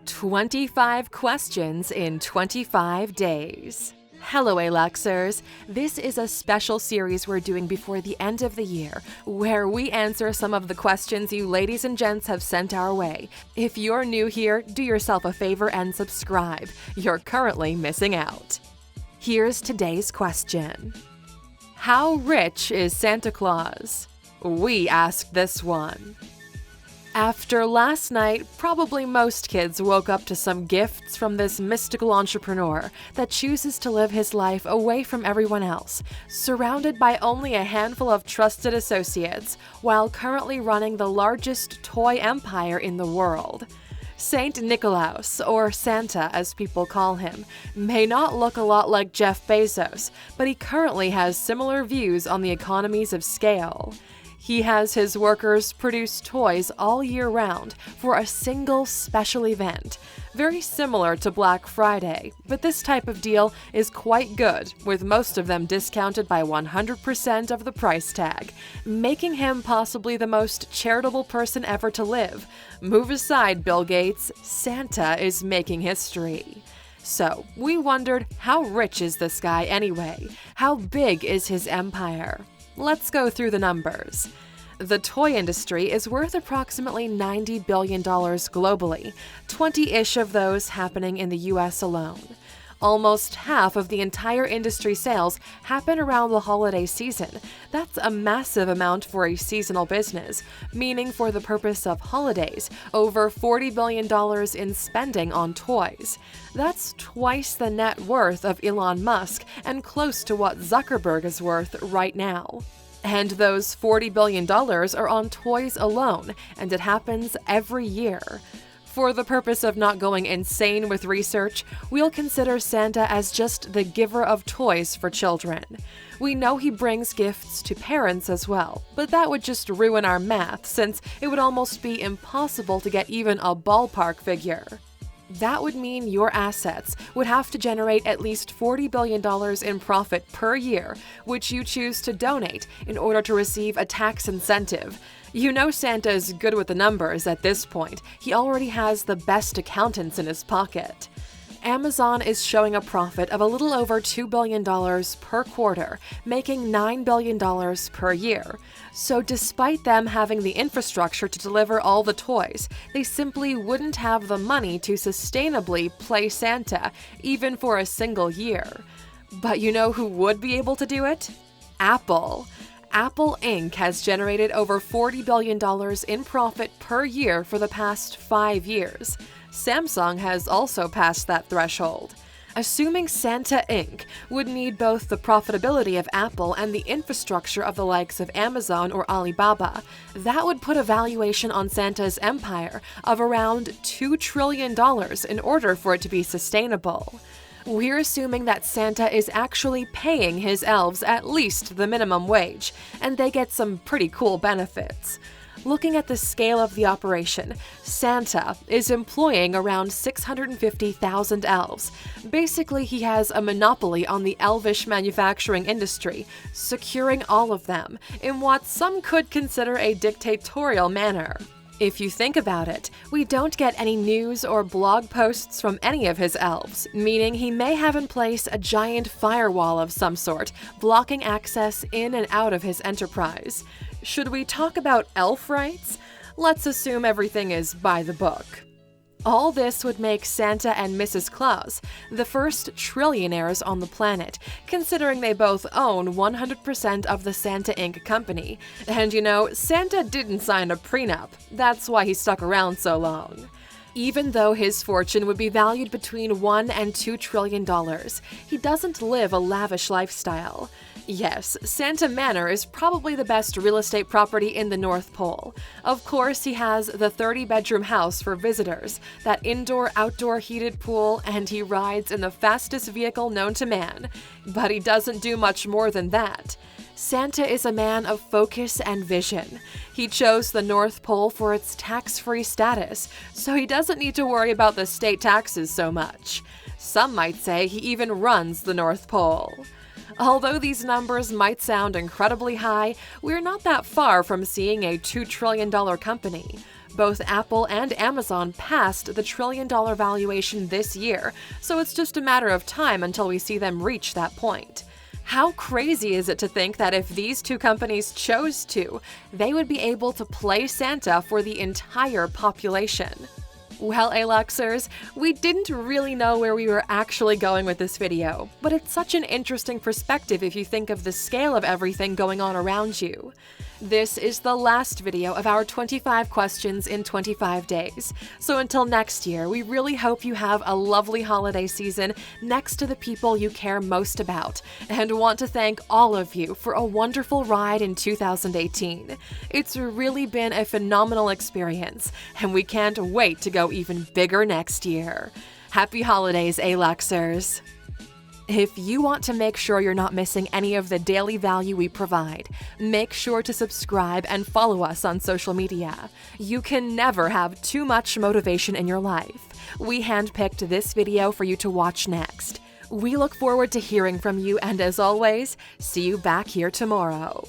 25 questions in 25 days. Hello, Aluxers. This is a special series we're doing before the end of the year, where we answer some of the questions you ladies and gents have sent our way. If you're new here, do yourself a favor and subscribe. You're currently missing out. Here's today's question. How rich is Santa Claus? We asked this one. After last night, probably most kids woke up to some gifts from this mystical entrepreneur that chooses to live his life away from everyone else, surrounded by only a handful of trusted associates, while currently running the largest toy empire in the world. Saint Nicholas, or Santa as people call him, may not look a lot like Jeff Bezos, but he currently has similar views on the economies of scale. He has his workers produce toys all year round for a single special event, very similar to Black Friday, but this type of deal is quite good, with most of them discounted by 100% of the price tag, making him possibly the most charitable person ever to live. Move aside, Bill Gates, Santa is making history. So, we wondered, how rich is this guy anyway? How big is his empire? Let's go through the numbers. The toy industry is worth approximately $90 billion globally, 20-ish of those happening in the US alone. Almost half of the entire industry sales happen around the holiday season. That's a massive amount for a seasonal business, meaning for the purpose of holidays, over $40 billion in spending on toys. That's twice the net worth of Elon Musk and close to what Zuckerberg is worth right now. And those $40 billion are on toys alone, and it happens every year. For the purpose of not going insane with research, we'll consider Santa as just the giver of toys for children. We know he brings gifts to parents as well, but that would just ruin our math since it would almost be impossible to get even a ballpark figure. That would mean your assets would have to generate at least $40 billion in profit per year, which you choose to donate in order to receive a tax incentive. You know Santa's good with the numbers at this point. He already has the best accountants in his pocket. Amazon is showing a profit of a little over $2 billion per quarter, making $9 billion per year. So despite them having the infrastructure to deliver all the toys, they simply wouldn't have the money to sustainably play Santa, even for a single year. But you know who would be able to do it? Apple. Apple Inc. has generated over $40 billion in profit per year for the past 5 years. Samsung has also passed that threshold. Assuming Santa Inc. would need both the profitability of Apple and the infrastructure of the likes of Amazon or Alibaba, that would put a valuation on Santa's empire of around $2 trillion in order for it to be sustainable. We're assuming that Santa is actually paying his elves at least the minimum wage, and they get some pretty cool benefits. Looking at the scale of the operation, Santa is employing around 650,000 elves. Basically, he has a monopoly on the elvish manufacturing industry, securing all of them in what some could consider a dictatorial manner. If you think about it, we don't get any news or blog posts from any of his elves, meaning he may have in place a giant firewall of some sort, blocking access in and out of his enterprise. Should we talk about elf rights? Let's assume everything is by the book. All this would make Santa and Mrs. Claus the first trillionaires on the planet, considering they both own 100% of the Santa Inc. company. And you know, Santa didn't sign a prenup. That's why he stuck around so long. Even though his fortune would be valued between $1 and $2 trillion, he doesn't live a lavish lifestyle. Yes, Santa Manor is probably the best real estate property in the North Pole. Of course, he has the 30-bedroom house for visitors, that indoor-outdoor heated pool, and he rides in the fastest vehicle known to man. But he doesn't do much more than that. Santa is a man of focus and vision. He chose the North Pole for its tax-free status, so he doesn't need to worry about the state taxes so much. Some might say he even runs the North Pole. Although these numbers might sound incredibly high, we're not that far from seeing a $2 trillion company. Both Apple and Amazon passed the trillion-dollar valuation this year, so it's just a matter of time until we see them reach that point. How crazy is it to think that if these two companies chose to, they would be able to play Santa for the entire population? Well, Aluxers, we didn't really know where we were actually going with this video, but it's such an interesting perspective if you think of the scale of everything going on around you. This is the last video of our 25 questions in 25 days. So until next year, we really hope you have a lovely holiday season next to the people you care most about, and want to thank all of you for a wonderful ride in 2018. It's really been a phenomenal experience, and we can't wait to go even bigger next year. Happy holidays, Aluxers! If you want to make sure you're not missing any of the daily value we provide, make sure to subscribe and follow us on social media. You can never have too much motivation in your life. We handpicked this video for you to watch next. We look forward to hearing from you, and as always, see you back here tomorrow.